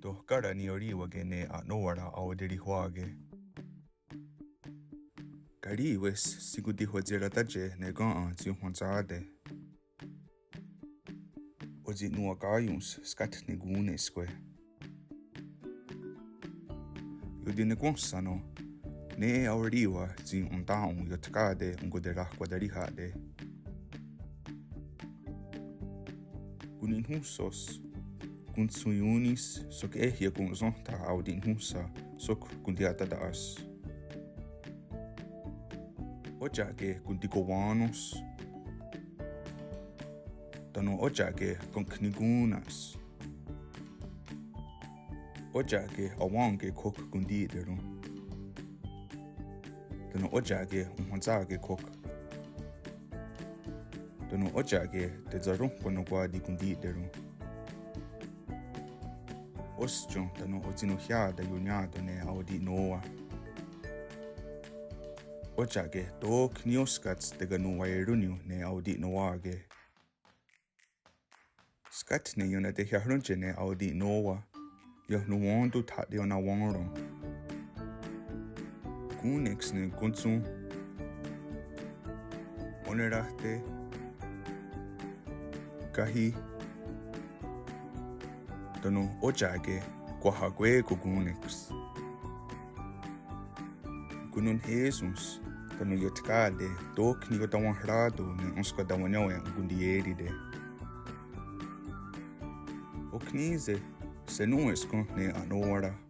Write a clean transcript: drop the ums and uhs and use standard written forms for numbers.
Tohkára niiorì ne wara aotirihwà. Karì shikontihwatsiratátie nikón ionhwentsá. Otsi'nonwaká skátne iotinekwénhsano aorì entà iotkà enkonterahkwataríha'te. konni'nhónhsos konthsonión iekon'sénhtha aoti'nhónhsa kontiia'táta'as. ótia'ke kontikowá tánon ótia'ke konni'nhónhsa. ótia'ke awèn khok tánon ótia'ke khok. tánon ótia'ke tánon otsi'nhónhsa aoti'nhónhsa. ótia'ke aoti'nhónhsa. skátne aoti'nhónhsa. ionhwentsá konni'x kontsú onerahte karì tánon ótia'ke konni'x ionhwentsá tánon iotkà nens kontiia'ke oknize senues konni'nhónhsa